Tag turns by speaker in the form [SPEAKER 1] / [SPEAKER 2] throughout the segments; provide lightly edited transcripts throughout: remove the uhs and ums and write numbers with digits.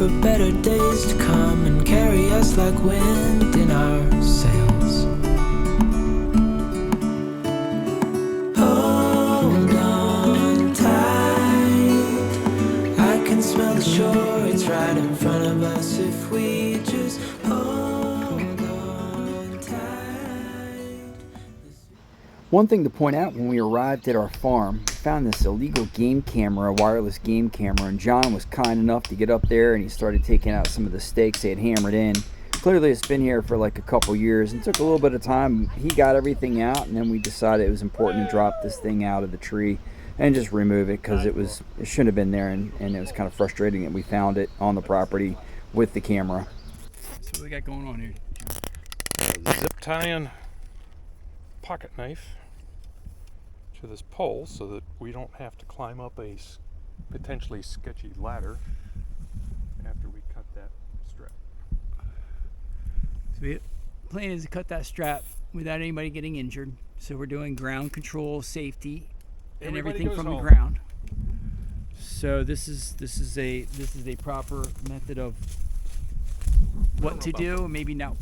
[SPEAKER 1] for better days to come and carry us like wind in our sails. Hold on tight, I can smell the shore, it's right in front of us if we just hold on tight.
[SPEAKER 2] One thing to point out, when we arrived at our farm, we found this illegal game camera, a wireless game camera, and John was kind enough to get up there and he started taking out some of the stakes they had hammered in. Clearly it's been here for like a couple years and took a little bit of time. He got everything out, and then we decided it was important to drop this thing out of the tree and just remove it, because it shouldn't have been there, and it was kind of frustrating that we found it on the property with the camera. So what we got going on here?
[SPEAKER 3] Zip tying pocket knife to this pole so that we don't have to climb up a potentially sketchy ladder after we cut that strap.
[SPEAKER 2] So the plan is to cut that strap without anybody getting injured. So we're doing ground control, safety, and everything from the ground. So this is a proper method of what to do. Maybe not.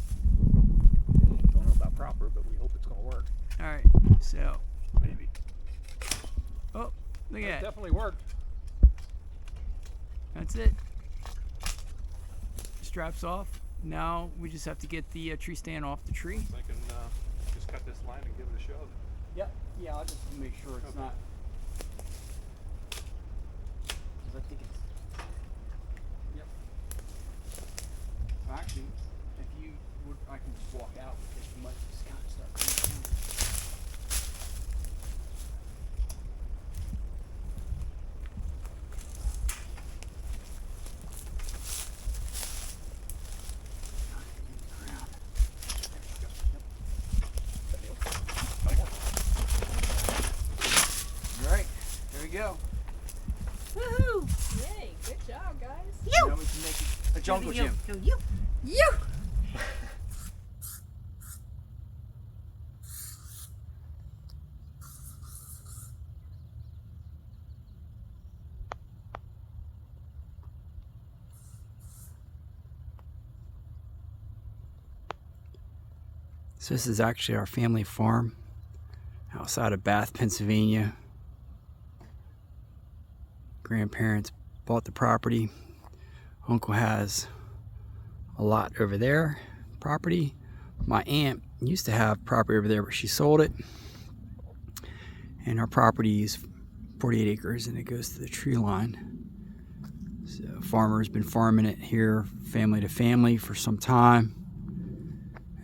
[SPEAKER 3] Don't know about proper, but we hope it's going to work.
[SPEAKER 2] All right. So
[SPEAKER 3] Maybe.
[SPEAKER 2] oh, look at that.
[SPEAKER 3] Definitely worked.
[SPEAKER 2] That's it. Straps off. Now we just have to get the tree stand off the tree.
[SPEAKER 3] I can just cut this line and give it a shove.
[SPEAKER 2] Yep. Yeah, I'll just make sure it's not. Because I think it's. Yep. Well, actually, if you would, I can just walk out because you might just kind of start. Go.
[SPEAKER 4] Woohoo! Yay, good job, guys.
[SPEAKER 2] Now we can make it a jungle gym.
[SPEAKER 4] Go you. You!
[SPEAKER 2] So this is actually our family farm outside of Bath, Pennsylvania. Grandparents bought the property. Uncle has a lot over there, property. My aunt used to have property over there, but she sold it. And our property is 48 acres and it goes to the tree line. So farmer's been farming it here, family to family, for some time.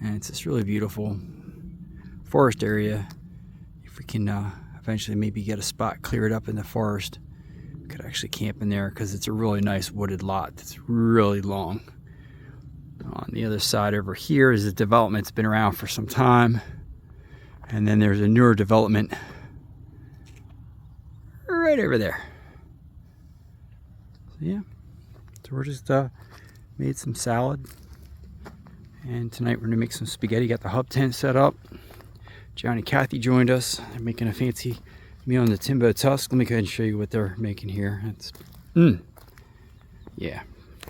[SPEAKER 2] And it's this really beautiful forest area. If we can eventually maybe get a spot cleared up in the forest, could actually camp in there, because it's a really nice wooded lot that's really long. On the other side over here is a development that's been around for some time, and then there's a newer development right over there. So yeah, so we're just made some salad, and tonight we're gonna make some spaghetti. Got the hub tent set up. Johnny and Kathy joined us. They're making a fancy meal on the Timbo Tusk. Let me go ahead and show you what they're making here. It's yeah,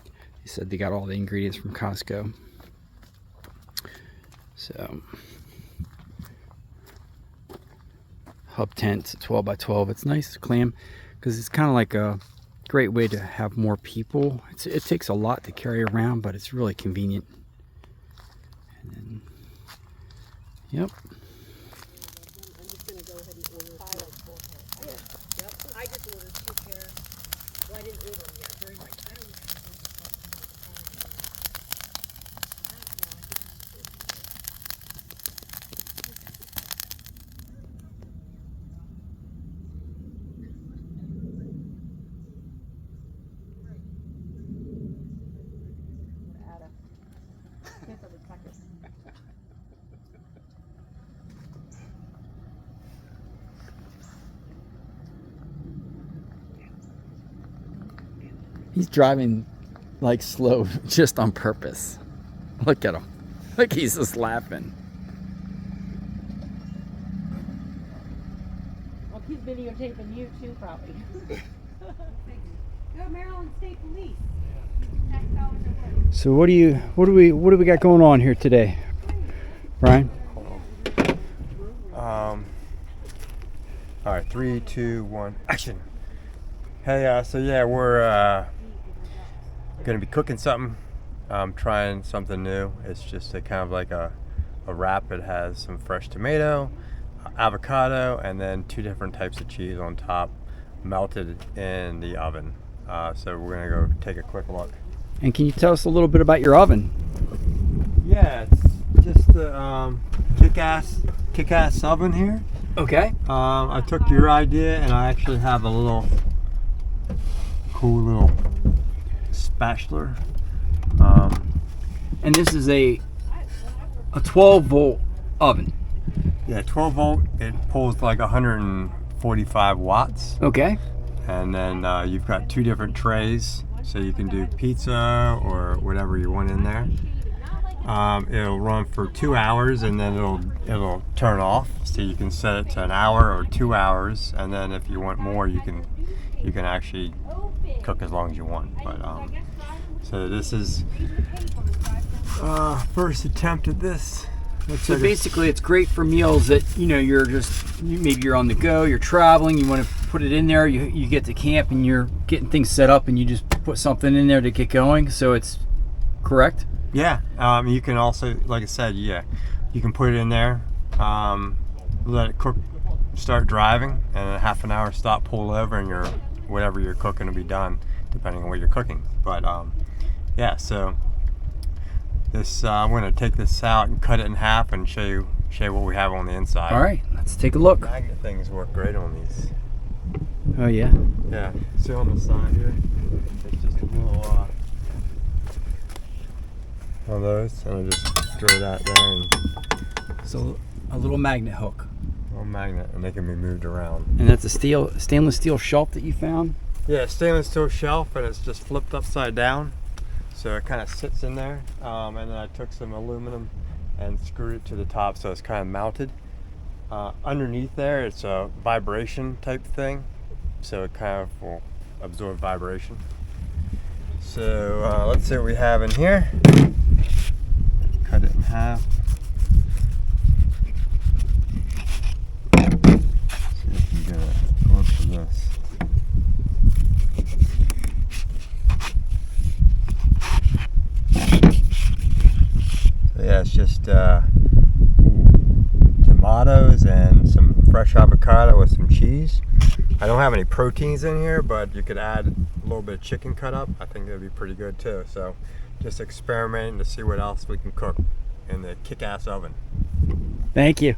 [SPEAKER 2] they said they got all the ingredients from Costco. So hub tent, 12 by 12. It's nice clam, because it's kind of like a great way to have more people. It takes a lot to carry around, but it's really convenient. And then, yep.
[SPEAKER 4] I just ordered 2 pairs. Well, I didn't order them yet. During my time.
[SPEAKER 2] He's driving like slow just on purpose. Look at him. Look, he's just laughing.
[SPEAKER 4] Well, he's videotaping you too, probably. Go Maryland State Police.
[SPEAKER 2] So what do we got going on here today, Brian?
[SPEAKER 5] All right, 3, 2, 1, action. Hey, so yeah, we're gonna be cooking something. Trying something new. It's just a kind of like a wrap. It has some fresh tomato, avocado, and then 2 different types of cheese on top, melted in the oven. So we're gonna go take a quick look.
[SPEAKER 2] And can you tell us a little bit about your oven?
[SPEAKER 5] Yeah, it's just the kick-ass oven here.
[SPEAKER 2] Okay.
[SPEAKER 5] I took your idea, and I actually have a little cool little spatula.
[SPEAKER 2] And this is a 12 volt oven.
[SPEAKER 5] Yeah, 12 volt. It pulls like 145 watts.
[SPEAKER 2] Okay.
[SPEAKER 5] And then you've got 2 different trays, so you can do pizza or whatever you want in there. It'll run for 2 hours, and then it'll turn off. So you can set it to an hour or 2 hours, and then if you want more, you can actually cook as long as you want. But so this is first attempt at this.
[SPEAKER 2] So basically, it's great for meals that maybe you're on the go, you're traveling, you want to put it in there. You get to camp and you're getting things set up, and you just put something in there to get going. So it's correct.
[SPEAKER 5] Yeah, you can also, like I said, yeah, you can put it in there, let it cook, start driving, and in half an hour stop, pull over, and whatever you're cooking will be done, depending on what you're cooking. But yeah, so this I'm going to take this out and cut it in half and show you what we have on the inside.
[SPEAKER 2] All right, let's take a look.
[SPEAKER 5] Magnet things work great on these.
[SPEAKER 2] Oh yeah.
[SPEAKER 5] Yeah, see on the side here, it's just a little one of those, and I just throw that there, and
[SPEAKER 2] So a little magnet hook.
[SPEAKER 5] a little magnet, and they can be moved around.
[SPEAKER 2] And that's a stainless steel shelf that you found?
[SPEAKER 5] Yeah, stainless steel shelf, and it's just flipped upside down, so it kind of sits in there. And then I took some aluminum and screwed it to the top, so it's kind of mounted. Underneath there, it's a vibration type thing, so it kind of will absorb vibration. So let's see what we have in here. Cut it in half. See if we can get a glimpse of this. So yeah, it's just tomatoes and some fresh avocado with some cheese. I don't have any proteins in here, but you could add a little bit of chicken cut up. I think that'd be pretty good too. So just experimenting to see what else we can cook in the kick-ass oven.
[SPEAKER 2] Thank you.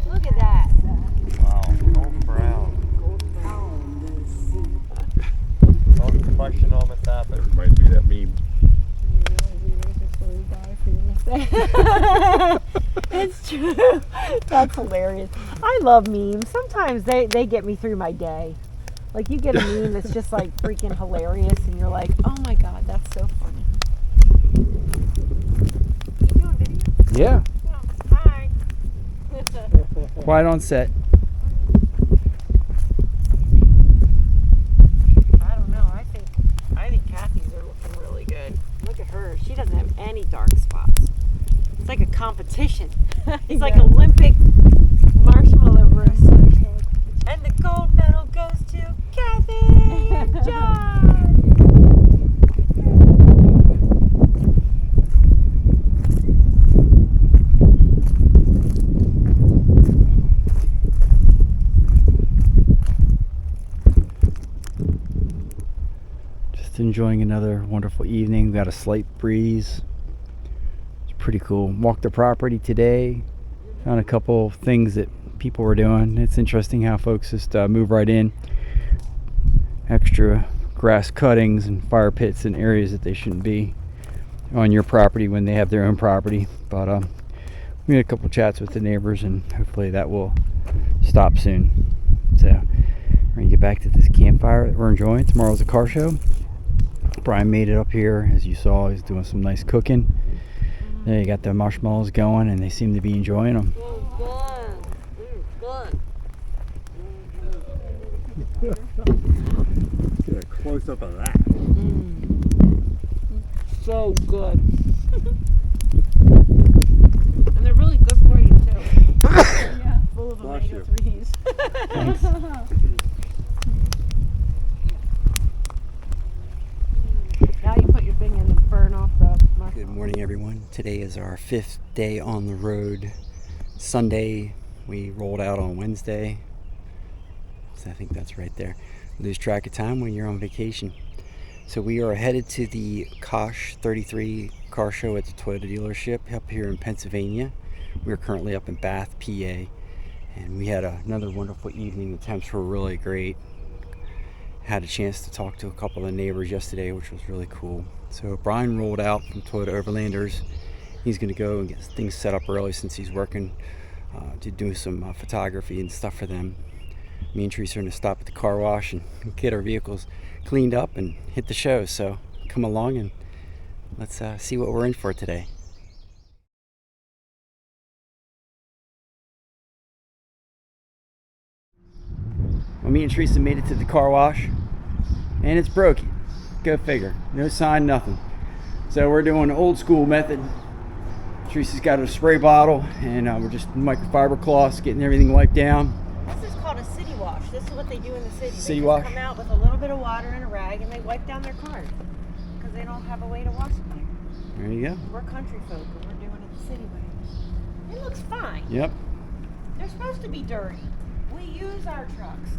[SPEAKER 4] Look at that.
[SPEAKER 5] Wow, golden brown. Don't question all with that, but it might be that meme.
[SPEAKER 4] It's true. That's hilarious. I love memes. Sometimes they get me through my day. Like you get a meme that's just like freaking hilarious, and you're like, oh my god, that's so funny. You doing video?
[SPEAKER 2] Yeah.
[SPEAKER 4] Oh, hi.
[SPEAKER 2] Quiet on set.
[SPEAKER 4] I don't know. I think Kathy's are looking really good. Look at her. She doesn't have any dark spots. It's like a competition. It's like Olympic marshmallow roast. And the gold medal goes to Kathy and John.
[SPEAKER 2] Just enjoying another wonderful evening. We got a slight breeze. It's pretty cool. Walked the property today. Found a couple things that people were doing. It's interesting how folks just move right in. Extra grass cuttings and fire pits in areas that they shouldn't be on your property when they have their own property. But we had a couple chats with the neighbors, and hopefully that will stop soon. So we're gonna get back to this campfire that we're enjoying. Tomorrow's a car show. Brian made it up here, as you saw. He's doing some nice cooking. There you got the marshmallows going, and they seem to be enjoying them.
[SPEAKER 5] Get a close up of that.
[SPEAKER 4] So good. And they're really good for you too. Yeah, full of omega-3s.
[SPEAKER 2] Thanks.
[SPEAKER 4] Now you put your thing in and burn off the marshmallow.
[SPEAKER 2] Good morning, everyone. Today is our 5th day on the road. Sunday, we rolled out on Wednesday. So I think that's right there. Lose track of time when you're on vacation. So we are headed to the KOCH 33 car show at the Toyota dealership up here in Pennsylvania. We're currently up in Bath, PA, and we had another wonderful evening. The temps were really great. Had a chance to talk to a couple of neighbors yesterday, which was really cool. So Brian rolled out from Toyota Overlanders. He's going to go and get things set up early since he's working to do some photography and stuff for them. Me and Teresa are going to stop at the car wash and get our vehicles cleaned up and hit the show. So come along and let's see what we're in for today. Well, me and Teresa made it to the car wash, and it's broken. Go figure. No sign, nothing. So we're doing the old school method. Teresa's got a spray bottle, and we're just microfiber cloths, getting everything wiped down.
[SPEAKER 4] This is called a city wash. This is what they do in the city.
[SPEAKER 2] City
[SPEAKER 4] they
[SPEAKER 2] wash?
[SPEAKER 4] Come out with a little bit of water and a rag, and they wipe down their cars because they don't have a way to wash them.
[SPEAKER 2] There you go.
[SPEAKER 4] We're country folk, and we're doing it the city way. It looks fine.
[SPEAKER 2] Yep.
[SPEAKER 4] They're supposed to be dirty. We use our trucks.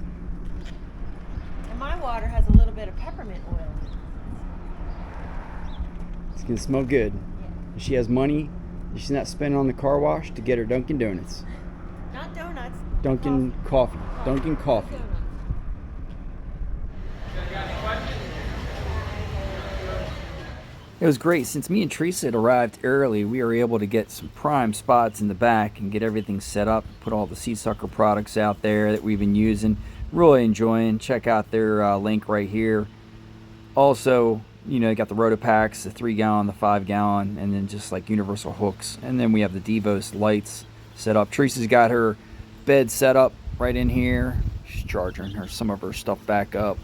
[SPEAKER 4] And my water has a little bit of peppermint oil in it.
[SPEAKER 2] It's gonna smell good.
[SPEAKER 4] Yeah.
[SPEAKER 2] She has money she's not spending on the car wash to get her Dunkin' Donuts.
[SPEAKER 4] Not donuts.
[SPEAKER 2] Dunkin' coffee. Dunkin' coffee.
[SPEAKER 4] Donuts.
[SPEAKER 2] It was great. Since me and Teresa had arrived early, we were able to get some prime spots in the back and get everything set up. Put all the SeaSucker products out there that we've been using. Really enjoying. Check out their link right here. Also, you know, you got the Rotopacks, the 3-gallon, the 5-gallon, and then just like universal hooks. And then we have the Devos Lights set up. Teresa's got her bed set up right in here. She's charging some of her stuff back up.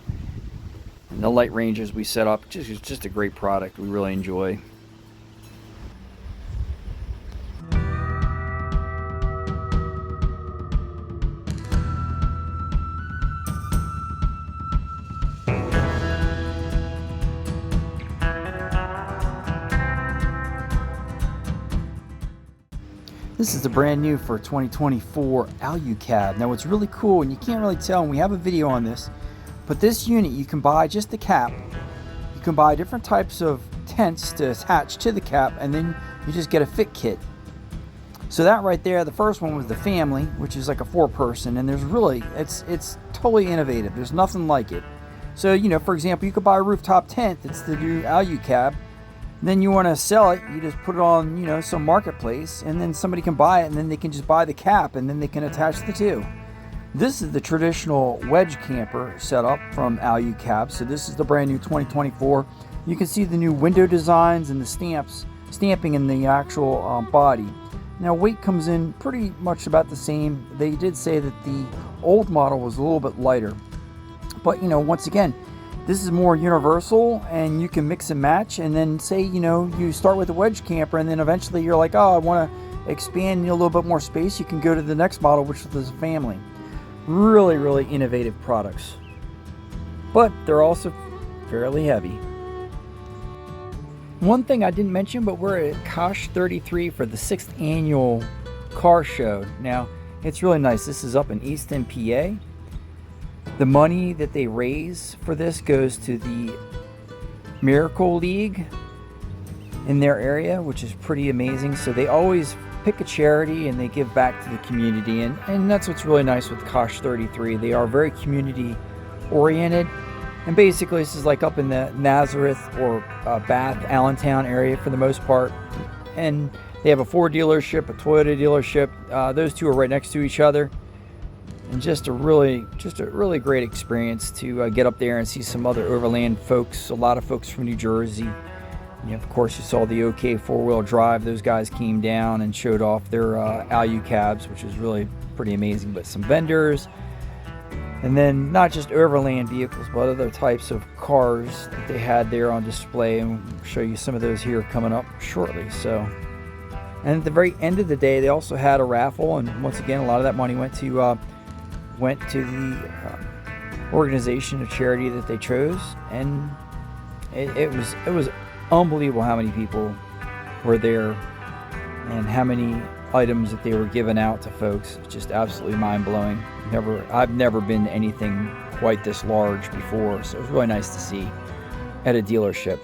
[SPEAKER 2] And the light ranges we set up, just a great product we really enjoy. This is the brand new for 2024 Alu-Cab. Now what's really cool, and you can't really tell, and we have a video on this, but this unit you can buy just the cap. You can buy different types of tents to attach to the cap, and then you just get a fit kit. So that right there, the first one was the family, which is like a 4-person, and there's really, it's totally innovative. There's nothing like it. So, you know, for example, you could buy a rooftop tent that's the new Alu-Cab. Then you want to sell it, you just put it on, you know, some marketplace, and then somebody can buy it, and then they can just buy the cap, and then they can attach the two. This is the traditional wedge camper setup from Alu-Cab. So this is the brand new 2024. You can see the new window designs and the stamping in the actual body. Now weight comes in pretty much about the same. They did say that the old model was a little bit lighter, but you know, once again, this is more universal, and you can mix and match. And then say, you know, you start with a wedge camper, and then eventually you're like, oh, I want to expand, need a little bit more space. You can go to the next model, which is a family. Really, really innovative products. But they're also fairly heavy. One thing I didn't mention, but we're at KOCH 33 for the 6th annual car show. Now, it's really nice. This is up in Easton, PA. The money that they raise for this goes to the Miracle League in their area, which is pretty amazing. So they always pick a charity and they give back to the community, and that's what's really nice with KOCH 33. They are very community oriented, and basically this is like up in the Nazareth or Bath, Allentown area for the most part, and they have a Ford dealership, a Toyota dealership. Those two are right next to each other, and just a really great experience to get up there and see some other overland folks. A lot of folks from New Jersey. And of course, you saw the OK four-wheel drive. Those guys came down and showed off their Alu-Cabs, which was really pretty amazing. But some vendors, and then not just overland vehicles, but other types of cars that they had there on display, and we'll show you some of those here coming up shortly. So, and at the very end of the day, they also had a raffle, and once again, a lot of that money went to the organization of charity that they chose, and it was unbelievable how many people were there and how many items that they were giving out to folks. It's just absolutely mind-blowing. I've never been to anything quite this large before, so it was really nice to see at a dealership.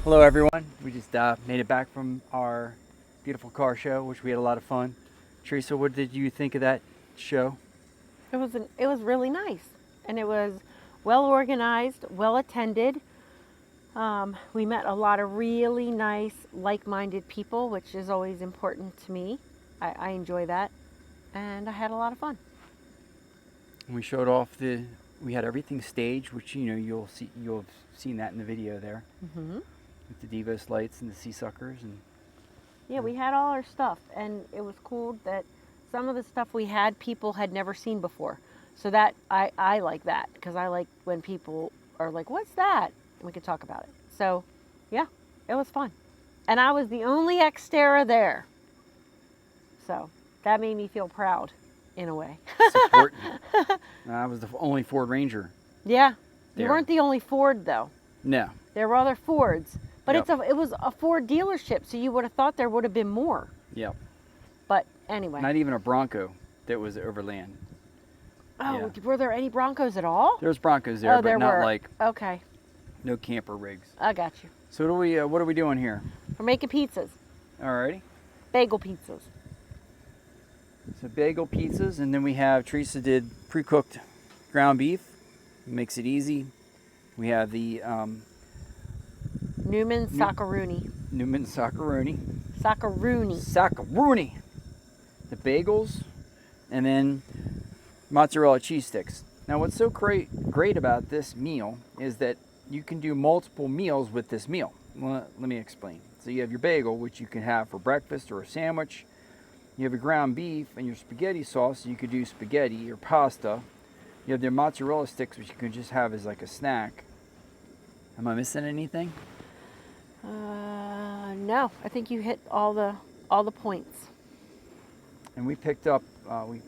[SPEAKER 6] Hello everyone, we just made it back from our
[SPEAKER 2] beautiful car show, which we had a lot of fun. Teresa, what did you think of that show?
[SPEAKER 4] It was really nice, and it was well organized, well attended. We met a lot of really nice, like-minded people, which is always important to me. I enjoy that, and I had a lot of fun.
[SPEAKER 2] We showed off we had everything staged, which you'll have seen that in the video there, with the Devos Lights and the SeaSuckers, and
[SPEAKER 4] yeah, we had all our stuff, and it was cool that some of the stuff we had people had never seen before. So that I like that, because I like when people are like, "What's that?" And we could talk about it. So, yeah, it was fun, and I was the only Xterra there. So that made me feel proud, in a way.
[SPEAKER 2] Supporting. I was the only Ford Ranger.
[SPEAKER 4] Yeah, you
[SPEAKER 2] There.
[SPEAKER 4] weren't the only Ford though.
[SPEAKER 2] No.
[SPEAKER 4] There were other Fords, but
[SPEAKER 2] Yep.
[SPEAKER 4] it was a Ford dealership, so you would have thought there would have been more.
[SPEAKER 2] Yep.
[SPEAKER 4] But anyway.
[SPEAKER 2] Not even a Bronco that was overland.
[SPEAKER 4] Oh,
[SPEAKER 2] yeah.
[SPEAKER 4] were there any Broncos at all?
[SPEAKER 2] There was Broncos there,
[SPEAKER 4] Oh,
[SPEAKER 2] but
[SPEAKER 4] there
[SPEAKER 2] not
[SPEAKER 4] were.
[SPEAKER 2] like
[SPEAKER 4] Okay,
[SPEAKER 2] no camper rigs.
[SPEAKER 4] I got you.
[SPEAKER 2] So what are we doing here?
[SPEAKER 4] We're making pizzas,
[SPEAKER 2] Alrighty.
[SPEAKER 4] bagel pizzas.
[SPEAKER 2] So bagel pizzas, and then we have Teresa did pre-cooked ground beef. Makes it easy. We have the
[SPEAKER 4] Newman Socceroonie.
[SPEAKER 2] Newman Socceroni.
[SPEAKER 4] Socceroonie.
[SPEAKER 2] The bagels, and then mozzarella cheese sticks. Now what's so great about this meal is that you can do multiple meals with this meal. Well, let me explain. So you have your bagel, which you can have for breakfast or a sandwich. You have your ground beef and your spaghetti sauce, so you could do spaghetti or pasta. You have their mozzarella sticks, which you can just have as like a snack. Am I missing anything?
[SPEAKER 4] No, I think you hit all the points.
[SPEAKER 2] And we picked up, we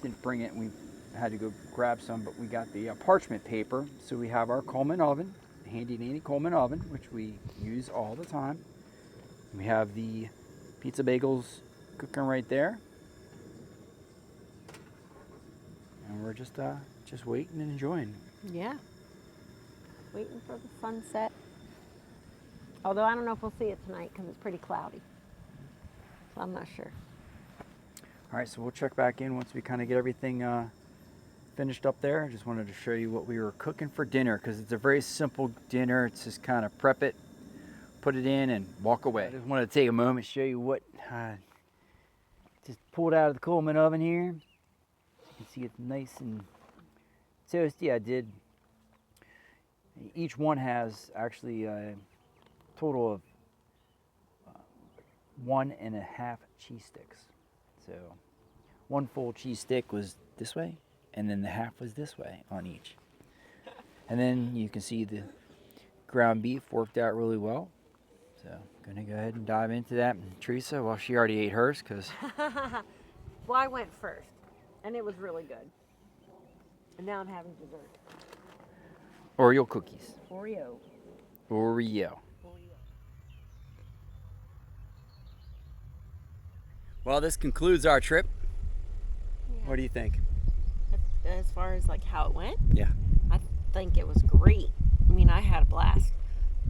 [SPEAKER 2] didn't bring it, we had to go grab some, but we got the parchment paper. So we have our Coleman oven, handy dandy Coleman oven, which we use all the time. We have the pizza bagels cooking right there. And we're just waiting and enjoying.
[SPEAKER 4] Yeah. Waiting for the sunset. Although I don't know if we'll see it tonight because it's pretty cloudy. So I'm not sure.
[SPEAKER 2] All right, so we'll check back in once we kind of get everything finished up there. I just wanted to show you what we were cooking for dinner, because it's a very simple dinner. It's just kind of prep it, put it in, and walk away. I just wanted to take a moment to show you what I just pulled out of the Coleman oven here. You can see it's nice and toasty. I did. Each one has actually a total of 1.5 cheese sticks. So one full cheese stick was this way, and then the half was this way on each. And then you can see the ground beef worked out really well. So I'm gonna go ahead and dive into that. And Teresa, well, she already ate hers because
[SPEAKER 4] Well, I went first, and it was really good. And now I'm having dessert.
[SPEAKER 2] Oreo cookies.
[SPEAKER 4] Oreo.
[SPEAKER 2] Well, this concludes our trip.
[SPEAKER 4] Yeah.
[SPEAKER 2] What do you think?
[SPEAKER 4] As far as like how it went,
[SPEAKER 2] Yeah.
[SPEAKER 4] I think it was great. I mean, I had a blast.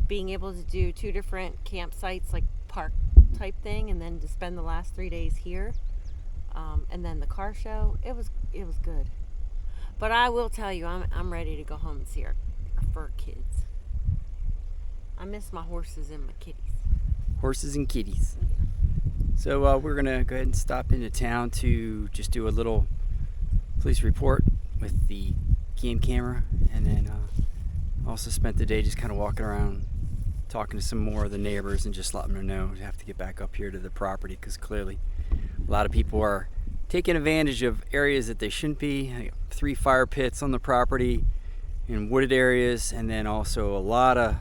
[SPEAKER 4] Being able to do 2 different campsites, like park type thing, and then to spend the last 3 days here, and then the car show, it was good. But I will tell you, I'm ready to go home and see our fur kids. I miss my horses and my kitties.
[SPEAKER 2] Horses and kitties.
[SPEAKER 4] Yeah.
[SPEAKER 2] So we're gonna go ahead and stop into town to just do a little police report with the camera, and then also spent the day just kind of walking around, talking to some more of the neighbors, and just letting them know we have to get back up here to the property, because clearly a lot of people are taking advantage of areas that they shouldn't be. I got 3 fire pits on the property in wooded areas, and then also a lot of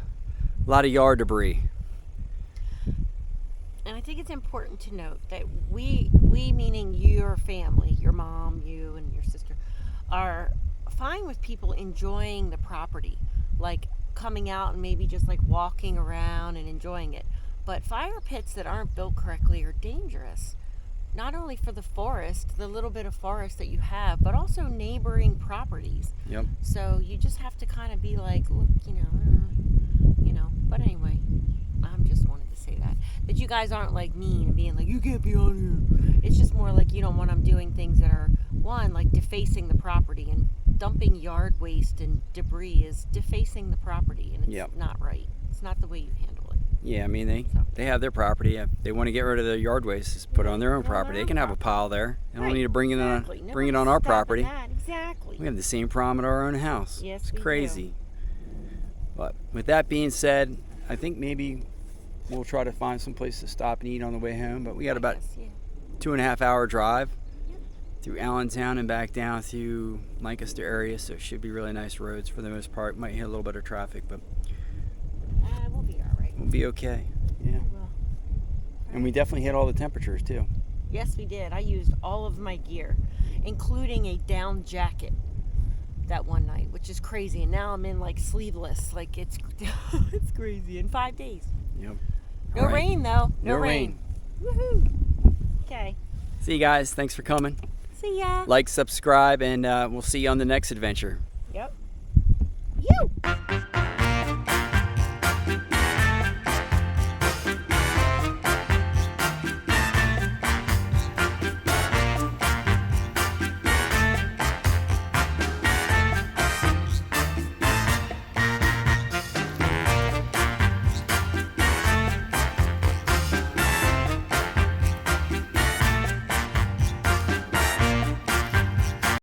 [SPEAKER 2] yard debris.
[SPEAKER 4] And I think it's important to note that we meaning your family, your mom, you and your sister, are fine with people enjoying the property, like coming out and maybe just like walking around and enjoying it. But fire pits that aren't built correctly are dangerous, not only for the forest, the little bit of forest that you have, but also neighboring properties.
[SPEAKER 2] Yep.
[SPEAKER 4] So you just have to kind of be like, look, but anyway, I just wanted to say that. that you guys aren't like mean and being like, you can't be on here. It's just more like, you know, when I'm doing things that are, one, like defacing the property, and dumping yard waste and debris is defacing the property, and it's not right. It's not the way you handle it.
[SPEAKER 2] Yeah, I mean, they have their property. If they want to get rid of their yard waste, just put it on their own property. They can have a pile there. They don't need to bring it on our property.
[SPEAKER 4] Exactly.
[SPEAKER 2] We have the same problem at our own house.
[SPEAKER 4] Yes,
[SPEAKER 2] it's
[SPEAKER 4] we
[SPEAKER 2] crazy.
[SPEAKER 4] do.
[SPEAKER 2] But with that being said, I think maybe we'll try to find some place to stop and eat on the way home. But we got about 2.5 hour drive through Allentown and back down through Lancaster area, so it should be really nice roads for the most part. Might hit a little bit of traffic, but
[SPEAKER 4] we'll be all right.
[SPEAKER 2] we'll be okay. Yeah. And we definitely hit all the temperatures too.
[SPEAKER 4] Yes, we did. I used all of my gear, including a down jacket that one night, which is crazy. And now I'm in like sleeveless. Like it's it's crazy in 5 days.
[SPEAKER 2] Yep.
[SPEAKER 4] No rain though. No rain. Woohoo. Okay.
[SPEAKER 2] See you guys. Thanks for coming.
[SPEAKER 4] See ya.
[SPEAKER 2] Like, subscribe, and we'll see you on the next adventure.
[SPEAKER 4] Yep. You.